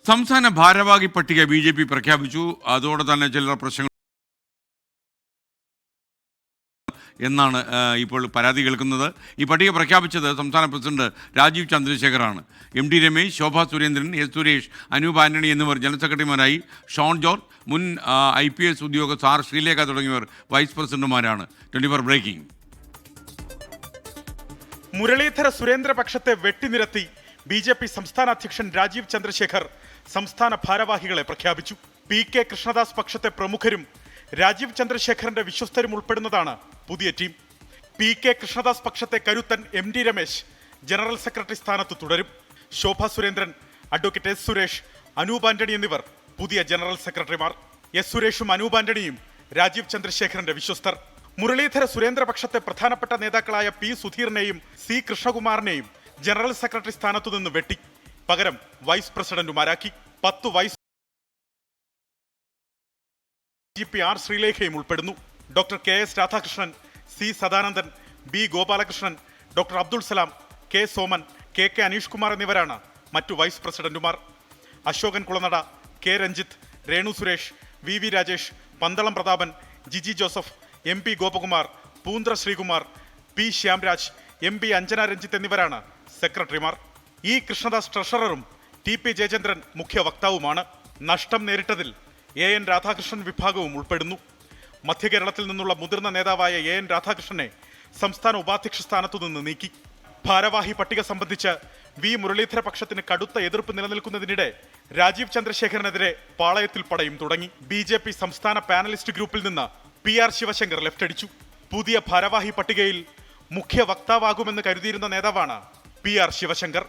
സംസ്ഥാന ഭാരവാഹി പട്ടിക ബി.ജെ.പി. പ്രഖ്യാപിച്ചു. അതോടെ തന്നെ ചില പ്രശ്നങ്ങൾ എന്നാണ് ഇപ്പോൾ പരാതി കേൾക്കുന്നത്. ഈ പട്ടിക പ്രഖ്യാപിച്ചത് സംസ്ഥാന പ്രസിഡന്റ് രാജീവ് ചന്ദ്രശേഖറാണ്. എം.ടി. രമേശ്, ശോഭാ സുരേന്ദ്രൻ, എസ് സുരേഷ്, അനൂപ് ആന്റണി എന്നിവർ ജനറൽ സെക്രട്ടറിമാരായി, ഷോൺ ജോർജ് മുൻ IPS ഉദ്യോഗസ്ഥ ആർ ശ്രീലേഖ തുടങ്ങിയവർ വൈസ് പ്രസിഡന്റുമാരാണ്. 24 ബ്രേക്കിംഗ്. മുരളീധര സുരേന്ദ്രപക്ഷത്തെ വെട്ടിനിരത്തി ബി.ജെ.പി. സംസ്ഥാന അധ്യക്ഷൻ രാജീവ് ചന്ദ്രശേഖർ സംസ്ഥാന ഭാരവാഹികളെ പ്രഖ്യാപിച്ചു. P.K. കൃഷ്ണദാസ് പക്ഷത്തെ പ്രമുഖരും രാജീവ് ചന്ദ്രശേഖറിന്റെ വിശ്വസ്തരും ഉൾപ്പെടുന്നതാണ് പുതിയ ടീം. P.K. കൃഷ്ണദാസ് പക്ഷത്തെ കരുത്തൻ എം.ടി. രമേശ് ജനറൽ സെക്രട്ടറി സ്ഥാനത്ത് തുടരും. ശോഭാ സുരേന്ദ്രൻ, അഡ്വക്കേറ്റ് എസ് സുരേഷ്, അനൂപ് ആന്റണി എന്നിവർ പുതിയ ജനറൽ സെക്രട്ടറിമാർ. എസ് സുരേഷും അനൂപ് ആന്റണിയും രാജീവ് ചന്ദ്രശേഖറിന്റെ വിശ്വസ്തർ. മുരളീധര സുരേന്ദ്രപക്ഷത്തെ പ്രധാനപ്പെട്ട നേതാക്കളായ P. സുധീറിനെയും C. കൃഷ്ണകുമാറിനെയും ജനറൽ സെക്രട്ടറി സ്ഥാനത്തു നിന്ന് വെട്ടി പകരം വൈസ് പ്രസിഡന്റുമാരാക്കി. 10 വൈസ് GP ആർ ശ്രീലേഖയും ഉൾപ്പെടുന്നു. Doctor K.S. Radhakrishnan, C. Sadanandan, B. Gopalakrishnan, doctor Abdul Salam, K. Soman, K. Aneesh Kumar എന്നിവരാണ് മറ്റു വൈസ് പ്രസിഡന്റുമാർ. Ashokan Kulanada, K. Ranjith, Renu Suresh, V. Rajesh, Pandalam Prathapan, Jiji Joseph, M.P. Gopakumar, Poonthra Sreekumar, P. Shyamraj, M.P. Anjana Ranjith എന്നിവരാണ് സെക്രട്ടറിമാർ. E. കൃഷ്ണദാസ് ട്രഷററും T.P. ജയചന്ദ്രൻ മുഖ്യ വക്താവുമാണ്. നഷ്ടം നേരിട്ടതിൽ A.N. രാധാകൃഷ്ണൻ വിഭാഗവും ഉൾപ്പെടുന്നു. മധ്യകേരളത്തിൽ നിന്നുള്ള മുതിർന്ന നേതാവായ A.N. രാധാകൃഷ്ണനെ സംസ്ഥാന ഉപാധ്യക്ഷ സ്ഥാനത്തു നിന്ന് നീക്കി. ഭാരവാഹി പട്ടിക സംബന്ധിച്ച് V. മുരളീധര പക്ഷത്തിന് കടുത്ത എതിർപ്പ് നിലനിൽക്കുന്നതിനിടെ രാജീവ് ചന്ദ്രശേഖരനെതിരെ പാളയത്തിൽ പടയും തുടങ്ങി. ബി.ജെ.പി. സംസ്ഥാന പാനലിസ്റ്റ് ഗ്രൂപ്പിൽ നിന്ന് PR ശിവശങ്കർ ലെഫ്റ്റ് അടിച്ചു. പുതിയ ഭാരവാഹി പട്ടികയിൽ മുഖ്യ വക്താവാകുമെന്ന് കരുതിയിരുന്ന നേതാവാണ് PR ശിവശങ്കർ.